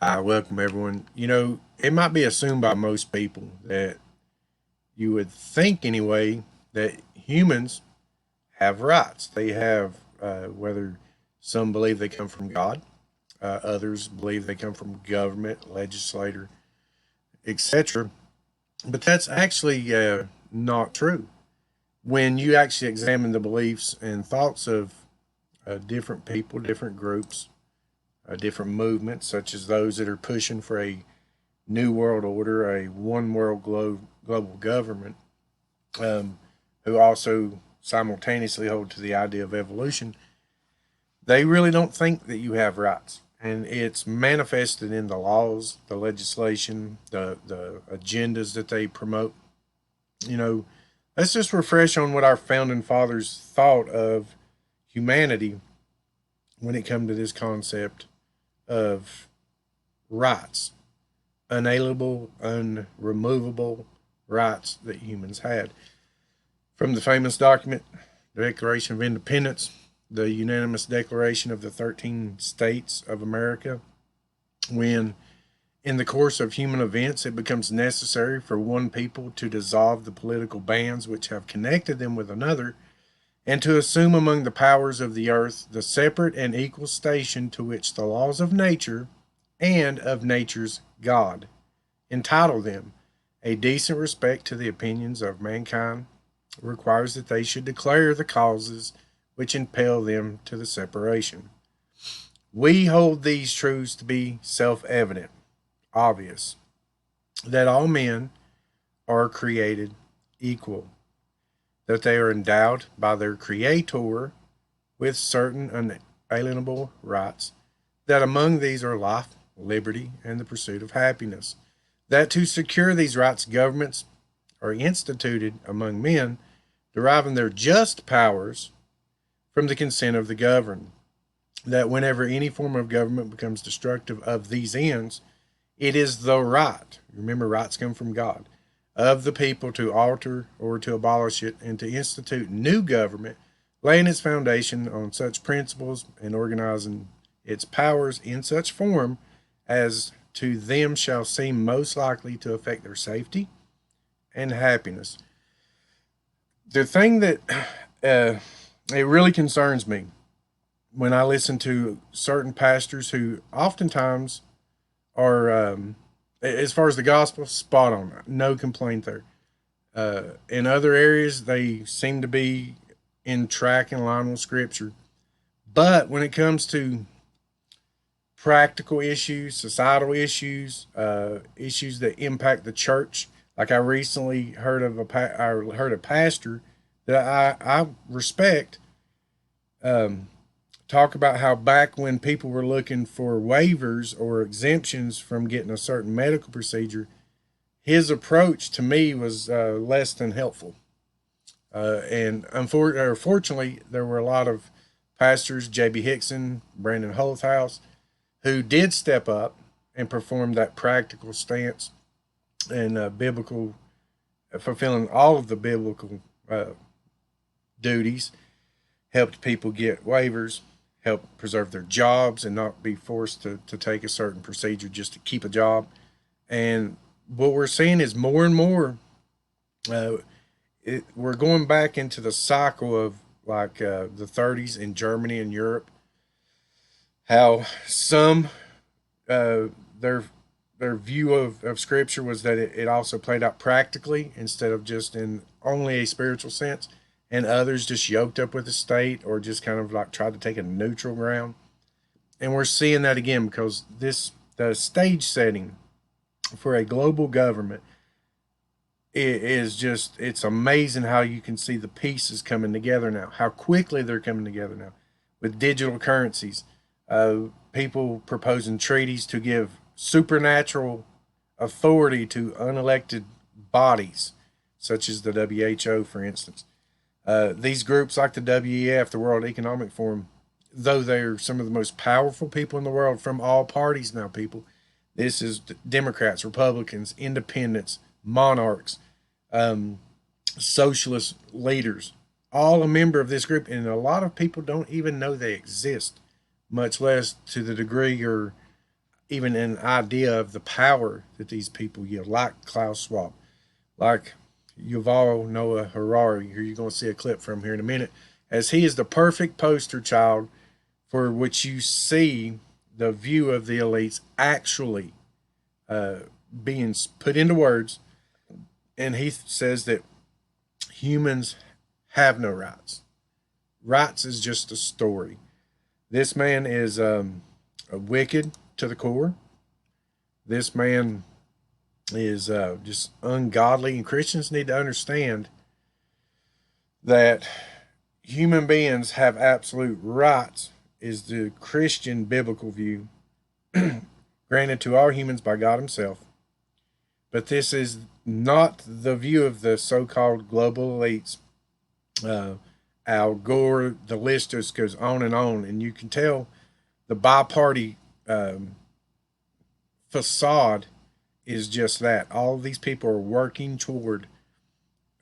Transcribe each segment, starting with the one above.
Hi, welcome everyone. It might be assumed by most people that you would think anyway that humans have rights. They have, whether some believe they come from God, others believe they come from government, legislator, etc. But that's actually not true. When you actually examine the beliefs and thoughts of different people, different groups, different movements, such as those that are pushing for a new world order, a one world global government, um, who also simultaneously hold to the idea of evolution, they really don't think that you have rights. And it's manifested in the laws, the legislation, the agendas that they promote. You know, let's just refresh on what our founding fathers thought of humanity when it come to this concept of rights, unalienable, unremovable rights that humans had. From the famous document, the Declaration of Independence, the unanimous declaration of the 13 states of America, when in the course of human events it becomes necessary for one people to dissolve the political bands which have connected them with another, and to assume among the powers of the earth the separate and equal station to which the laws of nature and of nature's God entitle them. A decent respect to the opinions of mankind requires that they should declare the causes which impel them to the separation. We hold these truths to be self evident, obvious, that all men are created equal, that they are endowed by their Creator with certain unalienable rights, that among these are life, liberty, and the pursuit of happiness, that to secure these rights, governments are instituted among men, deriving their just powers from the consent of the governed, that whenever any form of government becomes destructive of these ends, it is the right, remember, rights come from God, of the people to alter or to abolish it and to institute new government, laying its foundation on such principles and organizing its powers in such form as to them shall seem most likely to affect their safety and happiness. The thing that it really concerns me when I listen to certain pastors who oftentimes are, as far as the gospel, spot on, no complaint there. In other areas, they seem to be in track and line with Scripture. But when it comes to practical issues, societal issues, issues that impact the church, like I recently heard of I heard a pastor that I respect, um, talk about how back when people were looking for waivers or exemptions from getting a certain medical procedure, his approach to me was less than helpful. And unfortunately, there were a lot of pastors, J.B. Hickson, Brandon Holthouse, who did step up and perform that practical stance and biblical, fulfilling all of the biblical duties, helped people get waivers, helped preserve their jobs and not be forced to take a certain procedure just to keep a job. And what we're seeing is more and more, uh, we're going back into the cycle of like the 30s in Germany and Europe, how some, uh, their their view of scripture was that it also played out practically instead of just in only a spiritual sense, and others just yoked up with the state or just kind of like tried to take a neutral ground. And we're seeing that again because this the stage setting for a global government is just, it's amazing how you can see the pieces coming together now, how quickly they're coming together now with digital currencies, people proposing treaties to give supernatural authority to unelected bodies, such as the WHO, for instance. These groups like the WEF, the World Economic Forum, though they're some of the most powerful people in the world from all parties now, people, this is Democrats, Republicans, independents, monarchs, um, socialist leaders, all a member of this group, and a lot of people don't even know they exist, much less to the degree or even an idea of the power that these people yield, like Klaus Schwab, like Yuval Noah Harari, who you're going to see a clip from here in a minute, as he is the perfect poster child for which you see the view of the elites actually being put into words. And he says that humans have no rights. Rights is just a story. This man is wicked to the core. This man is just ungodly, and Christians need to understand that human beings have absolute rights is the Christian biblical view granted to all humans by God himself. But this is not the view of the so-called global elites. Al Gore, the list just goes on, and you can tell the bi-party facade is just that. All of these people are working toward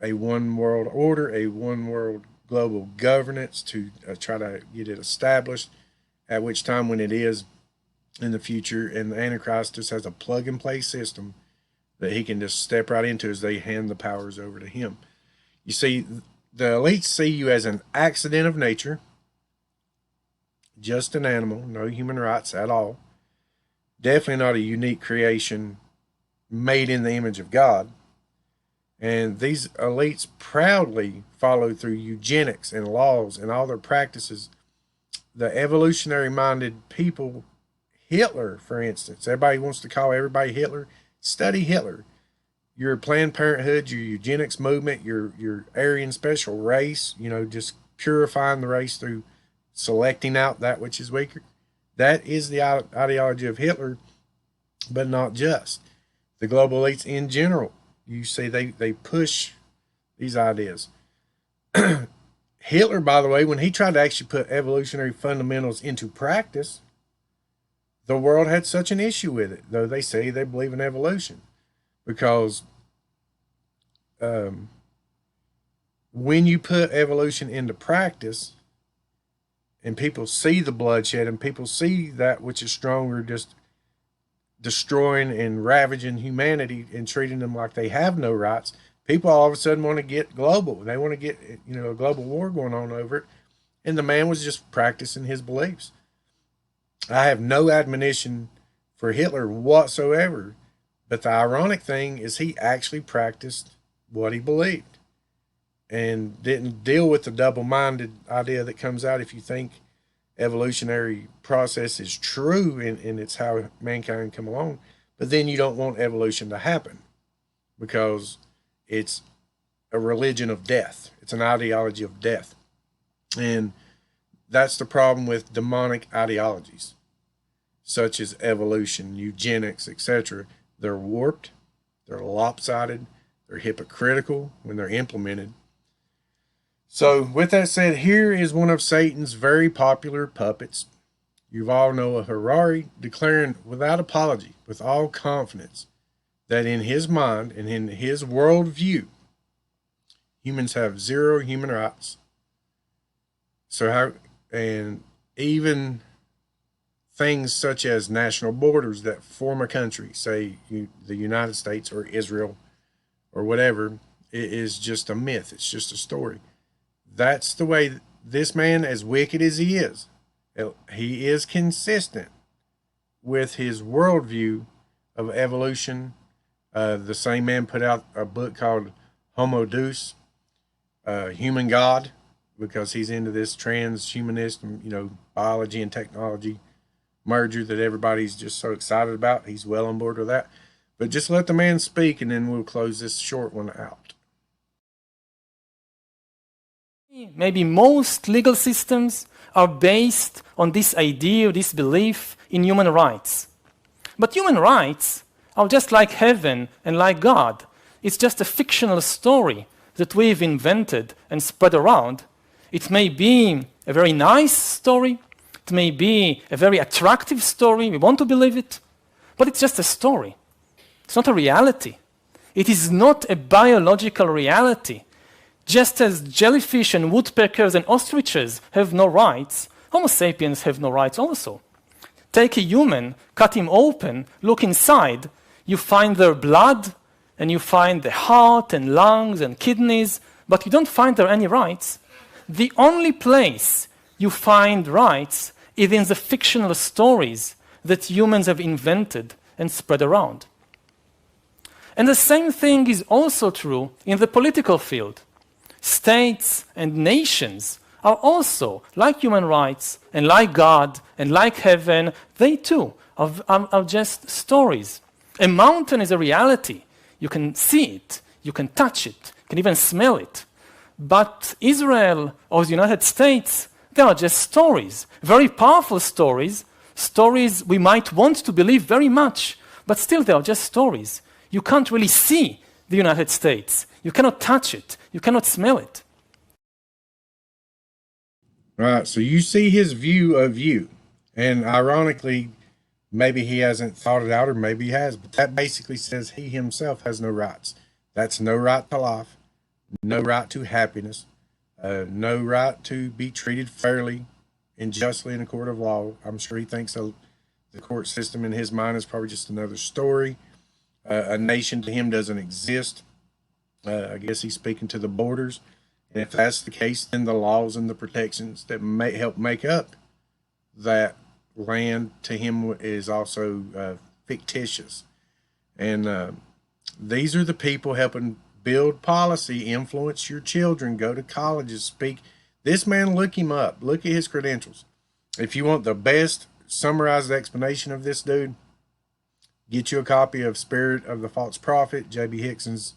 a one world order, a one world global governance to try to get it established, at which time, when it is in the future, and the Antichrist just has a plug-and-play system that he can just step right into as they hand the powers over to him. You see, the elites see you as an accident of nature, just an animal, no human rights at all, definitely not a unique creation made in the image of God. And these elites proudly follow through eugenics and laws and all their practices. The evolutionary-minded people, Hitler, for instance, everybody wants to call everybody Hitler. Study Hitler. Your Planned Parenthood, your eugenics movement, your Aryan special race, just purifying the race through selecting out that which is weaker. That is the ideology of Hitler, but not just. The global elites in general, you see they push these ideas. Hitler, by the way, when he tried to actually put evolutionary fundamentals into practice, the world had such an issue with it, though they say they believe in evolution. Because when you put evolution into practice and people see the bloodshed and people see that which is stronger just destroying and ravaging humanity and treating them like they have no rights, people all of a sudden want to get global. They want to get a global war going on over it. And the man was just practicing his beliefs. I have no admonition for Hitler whatsoever. But the ironic thing is he actually practiced what he believed and didn't deal with the double-minded idea that comes out if you think evolutionary process is true and it's how mankind come along. But then you don't want evolution to happen because it's a religion of death. It's an ideology of death. And that's the problem with demonic ideologies, such as evolution, eugenics, etc. They're warped, they're lopsided, they're hypocritical when they're implemented. So with that said, here is one of Satan's very popular puppets, Yuval Noah Harari, declaring without apology, with all confidence, that in his mind and in his worldview, humans have zero human rights. And even things such as national borders that form a country, say the United States or Israel or whatever, it is just a myth. It's just a story. That's the way this man, as wicked as he is consistent with his worldview of evolution. The same man put out a book called Homo Deus, Human God, because he's into this transhumanist, biology and technology merger that everybody's just so excited about. He's well on board with that. But just let the man speak, and then we'll close this short one out. Maybe most legal systems are based on this idea, this belief in human rights. But human rights are just like heaven and like God. It's just a fictional story that we've invented and spread around. It may be a very nice story. It may be a very attractive story. We want to believe it. But it's just a story. It's not a reality. It is not a biological reality. Just as jellyfish and woodpeckers and ostriches have no rights, Homo sapiens have no rights also. take a human, cut him open, look inside, you find their blood, and you find the heart and lungs and kidneys, but you don't find there any rights. The only place you find rights is in the fictional stories that humans have invented and spread around. And the same thing is also true in the political field. States and nations are also, like human rights and like God and like heaven, they too are just stories. A mountain is a reality. You can see it, you can touch it, you can even smell it. But Israel or the United States, they are just stories, very powerful stories, stories we might want to believe very much, but still they are just stories. You can't really see the United States. You cannot touch it. You cannot smell it. Right. So you see his view of you. And ironically, maybe he hasn't thought it out, or maybe he has, but that basically says he himself has no rights. That's no right to life, no right to happiness, no right to be treated fairly and justly in a court of law. I'm sure he thinks the court system in his mind is probably just another story. A nation to him doesn't exist. I guess he's speaking to the borders. And if that's the case, then the laws and the protections that may help make up that land to him is also fictitious. And these are the people helping build policy, influence your children, go to colleges, speak. This man, look him up. Look at his credentials. If you want the best summarized explanation of this dude, get you a copy of Spirit of the False Prophet, J.B. Hickson's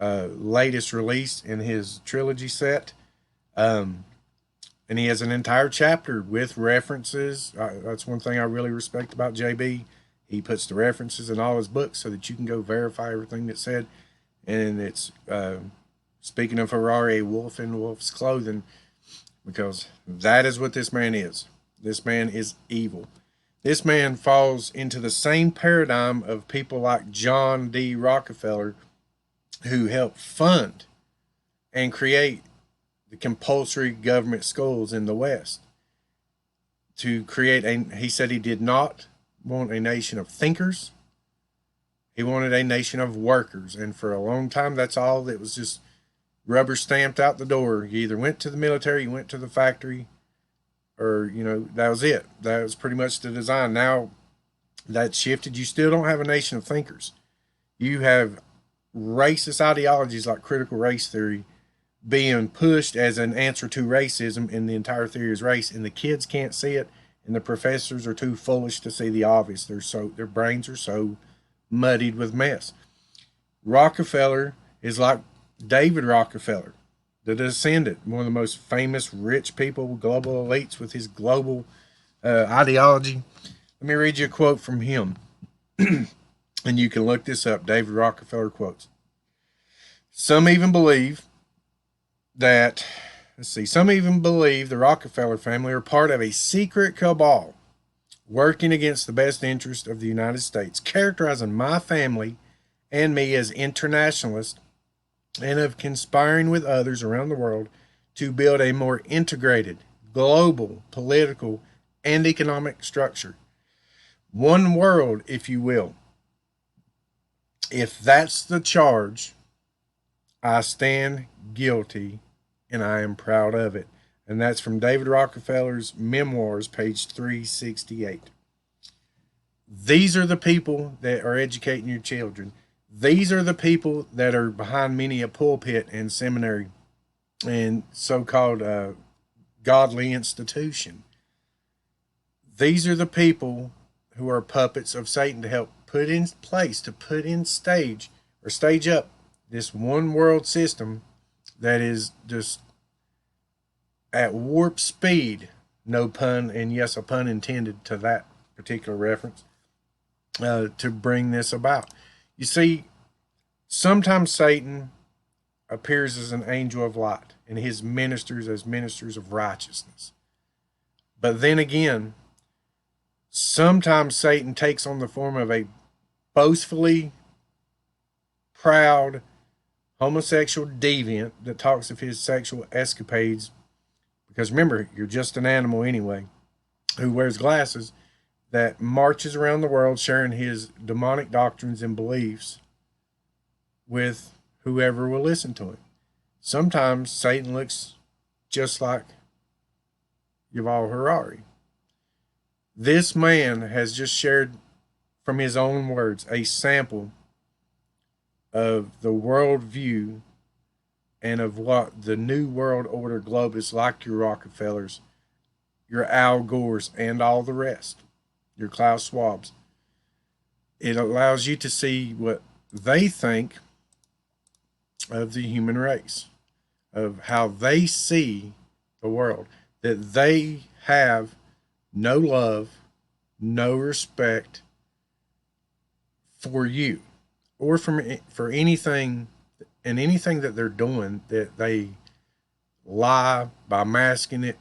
latest release in his trilogy set. And he has an entire chapter with references. That's one thing I really respect about J.B. He puts the references in all his books so that you can go verify everything that's said. And it's, speaking of Harari, a wolf in wolf's clothing, because that is what this man is. This man is evil. This man falls into the same paradigm of people like John D. Rockefeller, who helped fund and create the compulsory government schools in the West. To create he said he did not want a nation of thinkers. He wanted a nation of workers. And for a long time, that's all that was just rubber stamped out the door. You either went to the military, you went to the factory, or, that was it. That was pretty much the design. Now that shifted. You still don't have a nation of thinkers. You have racist ideologies like critical race theory being pushed as an answer to racism, and the entire theory is race, and the kids can't see it, and the professors are too foolish to see the obvious. Their brains are so muddied with mess. Rockefeller is like David Rockefeller, the descendant, one of the most famous rich people, global elites with his global ideology. Let me read you a quote from him. And you can look this up. David Rockefeller quotes. Some even believe the Rockefeller family are part of a secret cabal working against the best interest of the United States, characterizing my family and me as internationalists and of conspiring with others around the world to build a more integrated, global, political, and economic structure. One world, if you will. If that's the charge, I stand guilty, and I am proud of it. And that's from David Rockefeller's Memoirs, page 368. These are the people that are educating your children. These are the people that are behind many a pulpit and seminary and so-called godly institution. These are the people who are puppets of Satan to help put in place, to put in stage up this one world system that is just at warp speed, no pun, and yes, a pun intended to that particular reference, to bring this about. You see, sometimes Satan appears as an angel of light and his ministers as ministers of righteousness. But then again, sometimes Satan takes on the form of a boastfully proud homosexual deviant that talks of his sexual escapades, because remember, you're just an animal anyway, who wears glasses. that marches around the world sharing his demonic doctrines and beliefs with whoever will listen to him. Sometimes Satan looks just like Yuval Harari. This man has just shared from his own words a sample of the worldview and of what the New World Order globalists like your Rockefellers, your Al Gores, and all the rest, your Klaus Schwabs. It allows you to see what they think of the human race, of how they see the world, that they have no love, no respect for you, or for anything and anything that they're doing, that they lie by masking it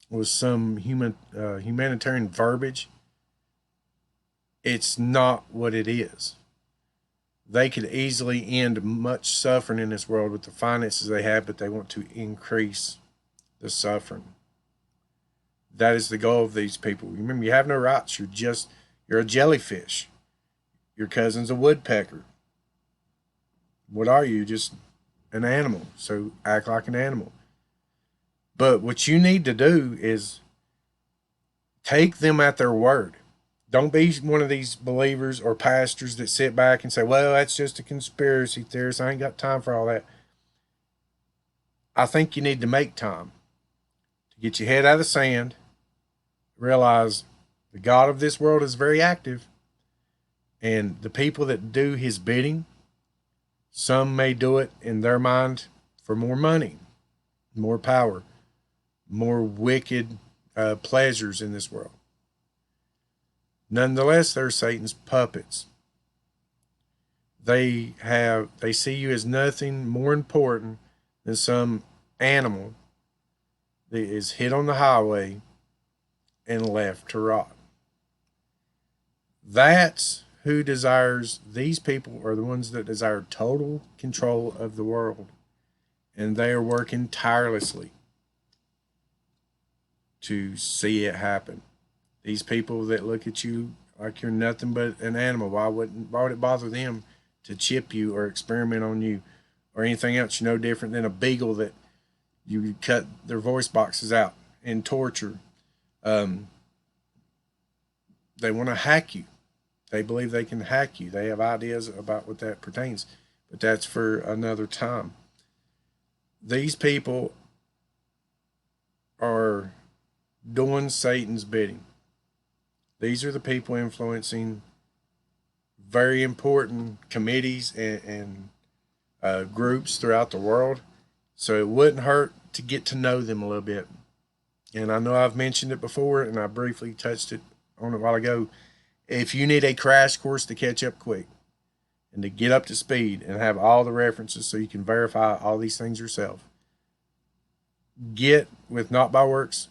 with some humanitarian verbiage. It's not what it is. They could easily end much suffering in this world with the finances they have, but they want to increase the suffering. That is the goal of these people. Remember, you have no rights. You're a jellyfish. Your cousin's a woodpecker. What are you? Just an animal. So act like an animal. But what you need to do is take them at their word. Don't be one of these believers or pastors that sit back and say, well, that's just a conspiracy theorist. I ain't got time for all that. I think you need to make time to get your head out of the sand, realize the God of this world is very active, and the people that do his bidding, some may do it in their mind for more money, more power, more wicked pleasures in this world. Nonetheless, they're Satan's puppets. They see you as nothing more important than some animal that is hit on the highway and left to rot. That's who desires, these people are the ones that desire total control of the world. And they are working tirelessly to see it happen. These people that look at you like you're nothing but an animal, why would it bother them to chip you or experiment on you or anything else? You're no different than a beagle that you cut their voice boxes out and torture. They want to hack you. They believe they can hack you. They have ideas about what that pertains, but that's for another time. These people are doing Satan's bidding. These are the people influencing very important committees and groups throughout the world. So it wouldn't hurt to get to know them a little bit. And I know I've mentioned it before, and I briefly touched it on it a while ago. If you need a crash course to catch up quick and to get up to speed and have all the references so you can verify all these things yourself, get with Not by Works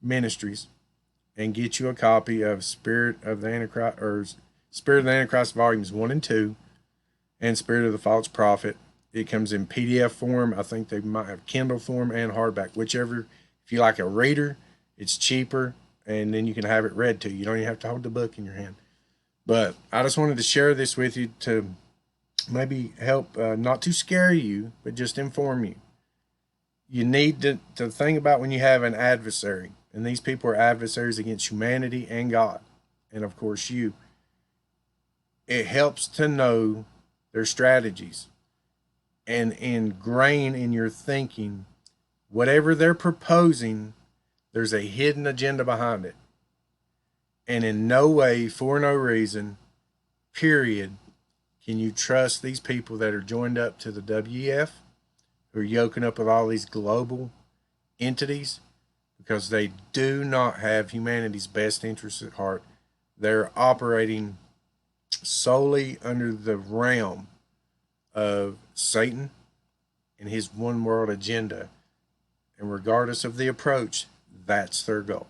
Ministries and get you a copy of Spirit of the Antichrist volumes 1 and 2 and Spirit of the False Prophet. It comes in PDF form. I think they might have Kindle form and hardback, whichever. If you like a reader, it's cheaper, and then you can have it read to you. You don't even have to hold the book in your hand. But I just wanted to share this with you to maybe help, not to scare you, but just inform you. You need to think about when you have an adversary, and these people are adversaries against humanity and God, and of course you. It helps to know their strategies and ingrain in your thinking whatever they're proposing. There's a hidden agenda behind it. And in no way, for no reason, period, can you trust these people that are joined up to the WEF, who are yoking up with all these global entities, because they do not have humanity's best interests at heart. They're operating solely under the realm of Satan and his one world agenda. And regardless of the approach, that's their goal.